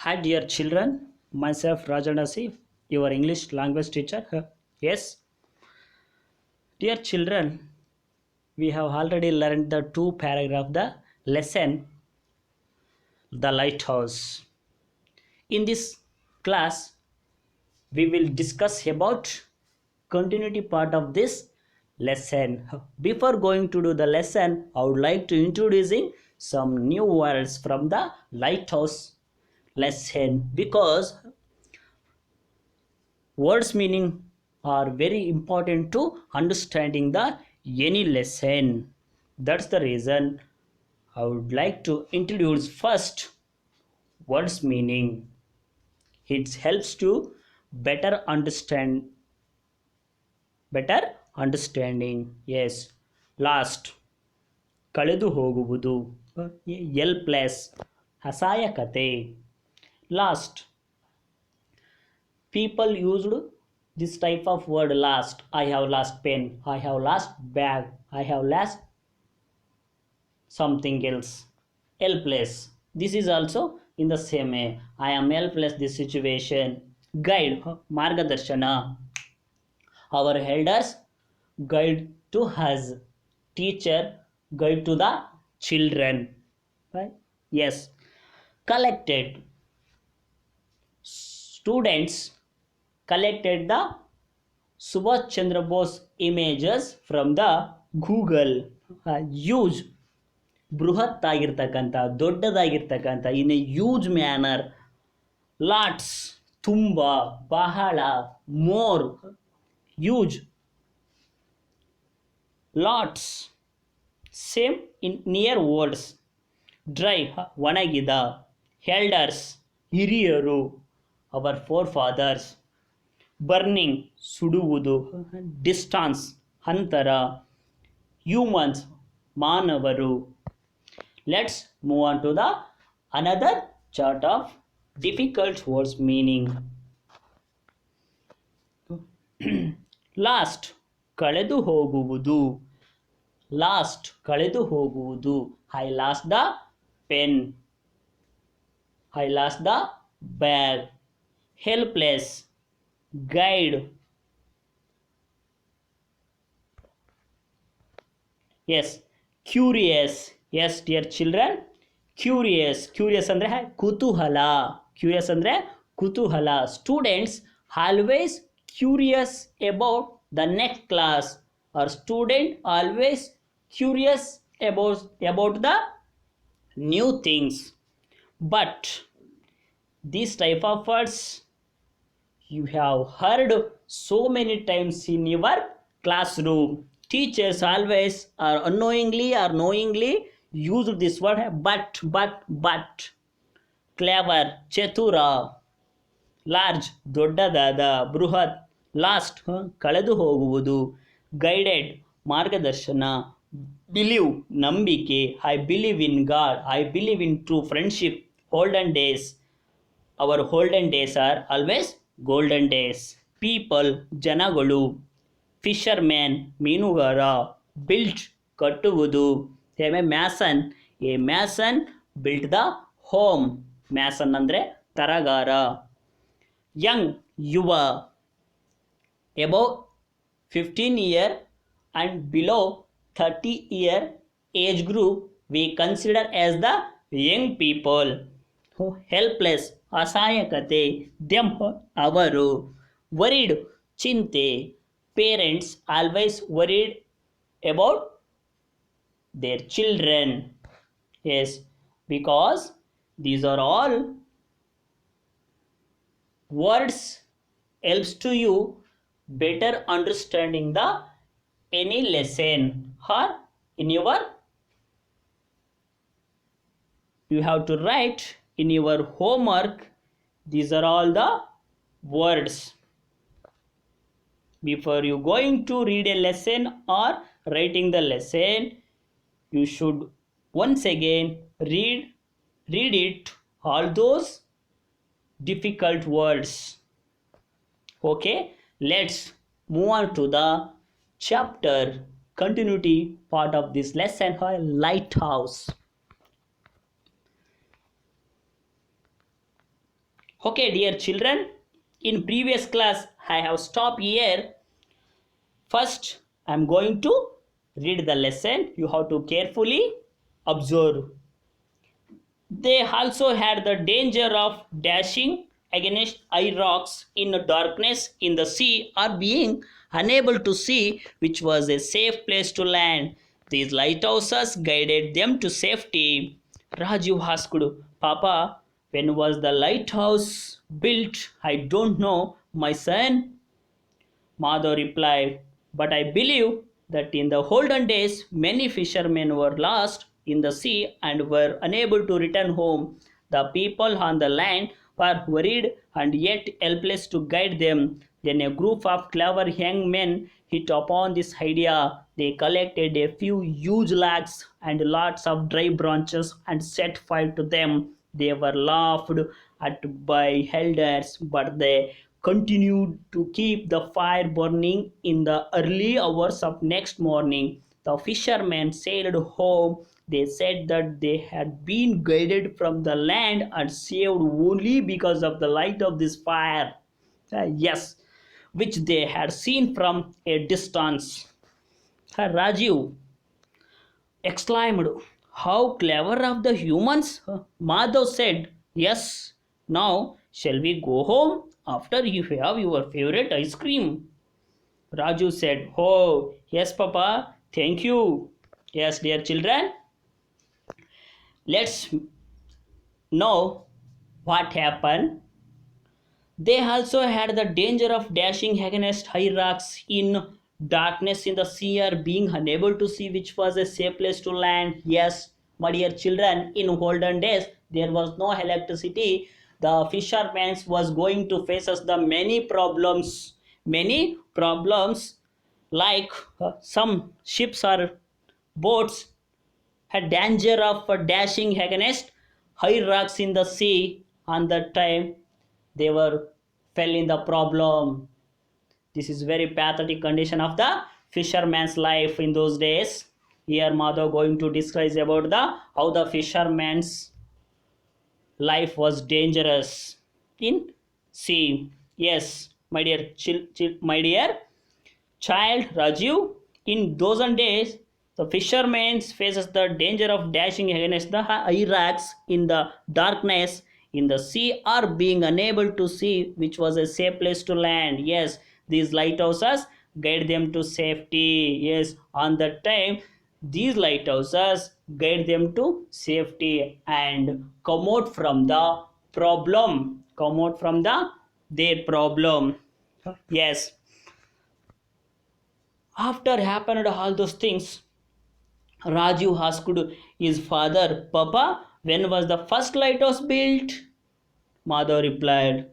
Hi, dear children. Myself, Rajan Asif, your English language teacher. Yes, dear children, we have already learned the two paragraph the lesson, the lighthouse. In this class, we will discuss about continuity part of this lesson. Before going to do the lesson, I would like to introducing some new words from the lighthouse lesson because words meaning are very important to understanding the any lesson. That's the reason I would like to introduce first words meaning. It helps to better understand better understanding. Yes, last ಕಳೆದು ಹೋಗುವುದು helpless ಅಸಹಾಯಕತೆ. Last, people used this type of word last. I have lost pen, I have lost bag, I have lost something else. Helpless, this is also in the same way. I am helpless this situation. Guide, margadarshana, our elders guide to us. Teacher guide to the children, right? Yes. Collected, students collected the Subhash Chandra Bose images from the Google. Huge, ಬೃಹತ್ ಆಗಿರ್ತಕ್ಕಂಥ ದೊಡ್ಡದಾಗಿರ್ತಕ್ಕಂಥ in a huge manner. Lots, ತುಂಬ, ಬಹಳ, more, huge. Lots, same in near words. Dry, ಒಣಗಿದ. Elders, ಹಿರಿಯರು, our forefathers. Burning, ಸುಡುವುದು. Distance, ಅಂತರ. Humans, ಮಾನವರು. Let's move on to the another chart of difficult words meaning. Last, ಕಳೆದು ಹೋಗುವುದು. Last, ಕಳೆದು ಹೋಗುವುದು. I lost the pen, I lost the bag. Helpless, guide. Yes. Curious, yes dear children, curious. Curious andre ಕುತೂಹಲ. Curious andre ಕುತೂಹಲ. Students always curious about the next class, or student always curious about the new things. But these type of words you have heard so many times in your classroom. Teachers always or unknowingly or knowingly use this word but. Clever, ಚತುರ. Large, ದೊಡ್ಡದಾದ. ಬೃಹತ್, last, ಕಳೆದು ಹೋಗುವುದು. Guided, ಮಾರ್ಗದರ್ಶನ. Believe, ನಂಬಿಕೆ. I believe in god, I believe in true friendship. Olden days, our olden days are always golden days. People, ಜನಗಳು. Fisherman, ಮೀನುಗಾರ. Built, ಕಟ್ಟುವುದು. Mason, A Mason built the home. Mason ಅಂದರೆ ತರಗಾರ. Young, ಯುವ. above 15 year and below 30 year age group we consider as the young people. Helpless, ಅಸಹಾಯಕತೆ. them, ಅವರು. worried, ಚಿಂತೆ. Parents always worried about their children. Yes, because these are all words helps to you better understanding the any lesson, or in your you have to write in your homework. These are all the words. Before you going to read a lesson or writing the lesson, you should once again read it all those difficult words. Okay, let's move on to the chapter continuity part of this lesson, lighthouse. Okay, dear children, in previous class I have stopped here. First, I am going to read the lesson. You have to carefully observe. They also had the danger of dashing against high rocks in the darkness in the sea or being unable to see which was a safe place to land. These lighthouses guided them to safety. Raju asked, Papa, when was the lighthouse built? I don't know, my son. Madhav replied, But I believe that in the olden days many fishermen were lost in the sea and were unable to return home. The people on the land were worried and yet helpless to guide them. Then a group of clever young men hit upon this idea. They collected a few huge logs and lots of dry branches and set fire to them. They were laughed at by elders, but they continued to keep the fire burning. In the early hours of next morning, the fishermen sailed home. They said that they had been guided from the land and saved only because of the light of this fire. Yes, which they had seen from a distance. Rajiv exclaimed, How clever of the humans! Madhav said, Yes, now shall we go home after you have your favorite ice cream? Raju said, Oh, yes, Papa, thank you. Yes, dear children, let's know what happened. They also had the danger of dashing against high rocks in darkness in the sea or being unable to see which was a safe place to land. Yes, my dear children, in olden days there was no electricity. The fishermen was going to face us the many problems like some ships or boats had danger of dashing against high rocks in the sea. On that time they were fell in the problem. This is very pathetic condition of the fisherman's life in those days. Here Madhav going to describe about the how the fisherman's life was dangerous in sea. Yes, my dear my dear child Rajiv, in those days, the fisherman faces the danger of dashing against the high rocks in the darkness in the sea or being unable to see which was a safe place to land. Yes, these lighthouses guide them to safety. Yes, on that time, these lighthouses guide them to safety and come out from the problem. Come out from the their problem. Yes, after happened all those things, Raju asked his father, Papa, when was the first lighthouse built? Madhav replied,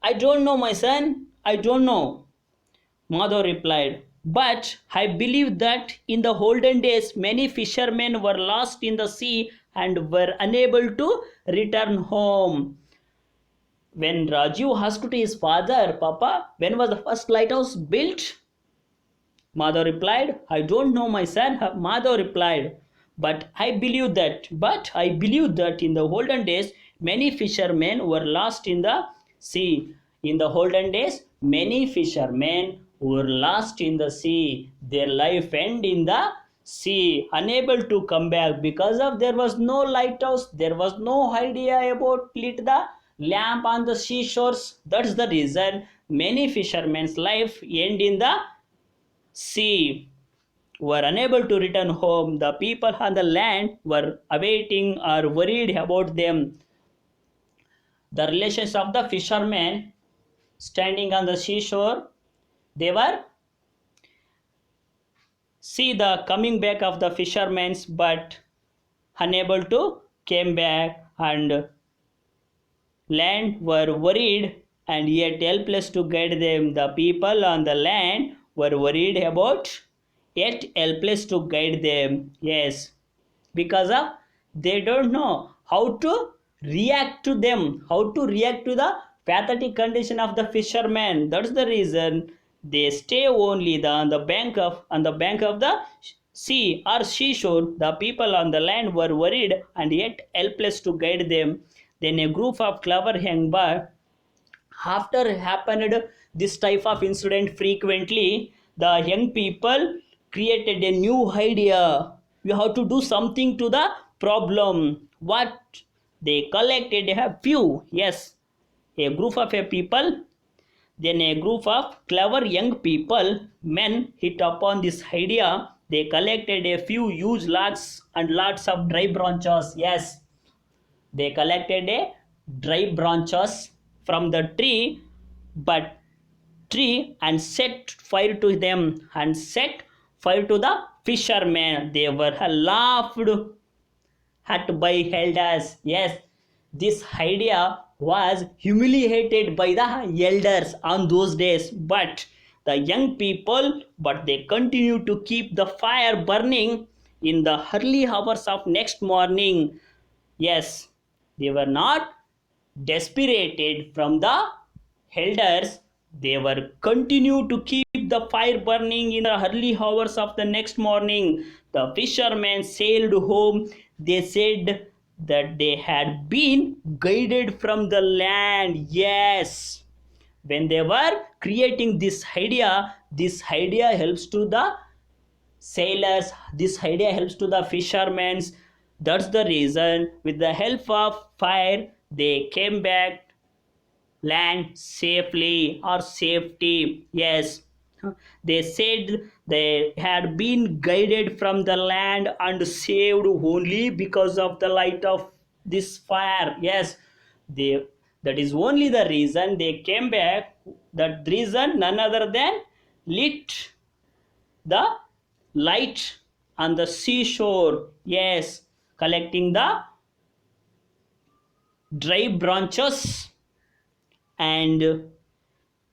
I don't know, my son, I don't know. Madhav replied, But I believe that in the olden days many fishermen were lost in the sea and were unable to return home. When Raju asked his father, Papa, when was the first lighthouse built? Madhav replied, I don't know, my son. Madhav replied, but I believe that in the olden days, many fishermen were lost in the sea. In the olden days, many fishermen were lost in the sea. Their life ended in the sea, unable to come back because of there was no lighthouse, there was no idea about lit the lamp on the seashores. That's the reason many fishermen's life end in the sea were unable to return home. The people on the land were awaiting or worried about them. The relations of the fishermen standing on the seashore, they were see the coming back of the fishermen but unable to came back and land were worried and yet helpless to guide them. The people on the land were worried about yet helpless to guide them. Yes, because of they don't know how to react to them, how to react to the pathetic condition of the fishermen. That's the reason they stay only on the bank of the sea or seashore. The people on the land were worried and yet helpless to guide them. Then a group of clever young boys, after happened this type of incident frequently, the young people created a new idea. We have to do something to the problem. What? They collected a few, yes, a group of a people. Then a group of clever young people, men, hit upon this idea. They collected a few huge logs and lots of dry branches. Yes, they collected a dry branches from the but tree and set fire to them and set fire to the fishermen. They were laughed at by elders. Yes, this idea was humiliated by the elders on those days, but the young people, but they continue to keep the fire burning in the early hours of next morning. Yes, they were not desperated from the elders. They were continue to keep the fire burning in the early hours of the next morning. The fishermen sailed home. They said that they had been guided from the land. Yes, when they were creating this idea helps to the sailors, this idea helps to the fishermen. That's the reason with the help of fire they came back land safely or safety. Yes, they said they had been guided from the land and saved only because of the light of this fire. Yes, they, that is only the reason they came back. That reason none other than lit the light on the seashore. Yes, collecting the dry branches and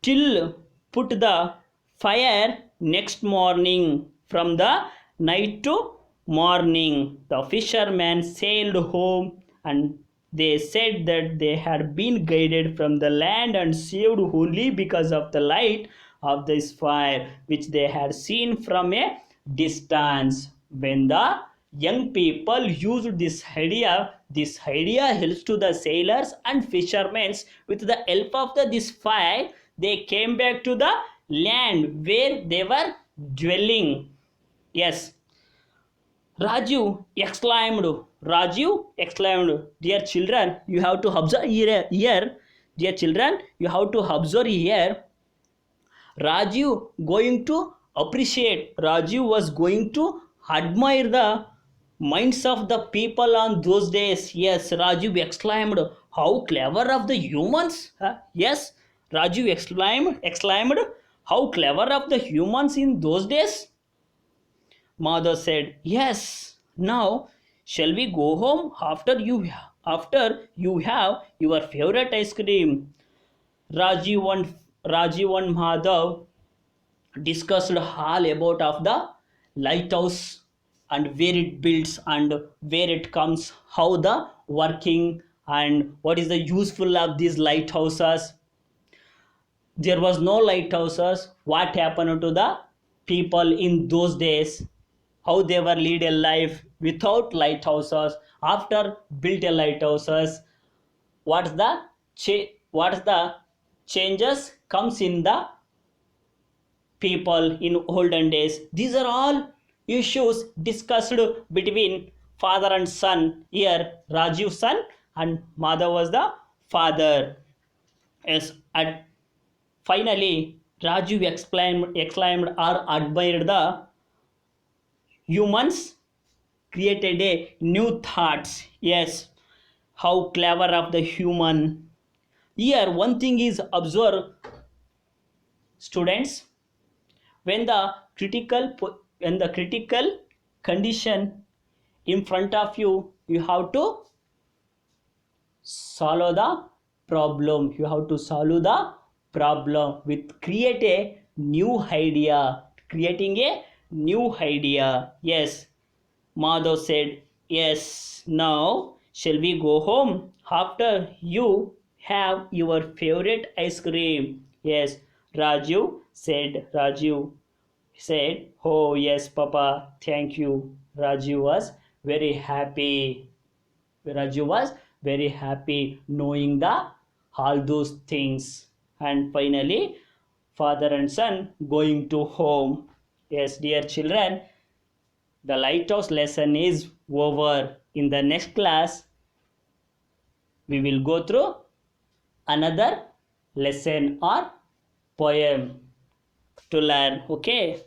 till put the fire next morning. From the night to morning, the fishermen sailed home, and they said that they had been guided from the land and saved only because of the light of this fire which they had seen from a distance. When the young people used this idea helps to the sailors and fishermen. With the help of this fire, they came back to the land where they were dwelling. Yes, Rajiv exclaimed, dear children, you have to observe here. Dear children, you have to observe here. Rajiv was going to admire the minds of the people on those days. Yes, Rajiv exclaimed, how clever of the humans. Yes, Rajiv exclaimed, how clever of the humans in those days. Mother said, yes, now shall we go home after you have your favorite ice cream? Rajiv and Madhav discussed all about of the lighthouse and where it builds and where it comes, how the working and what is the useful of these lighthouses. There was no lighthouses. What happened to the people in those days? How they were lead a life without lighthouses? After built a lighthouses, what's the what's the changes comes in the people in olden days? These are all issues discussed between father and son. Here, Rajiv's son and Madhav was the father. Yes, and finally, Rajiv exclaimed or admired the humans created a new thoughts. Yes, how clever of the human. Here, one thing is observe, students, when the critical condition in front of you, you have to solve the with create a new idea, creating a new idea. Yes, Madhav said, yes, now shall we go home after you have your favorite ice cream? Yes, Rajiv said, oh yes, Papa, thank you. Raju was very happy. very happy knowing the all those things. And finally, father and son going to home. Yes, dear children, the lighthouse lesson is over. In the next class, we will go through another lesson or poem to learn. Okay.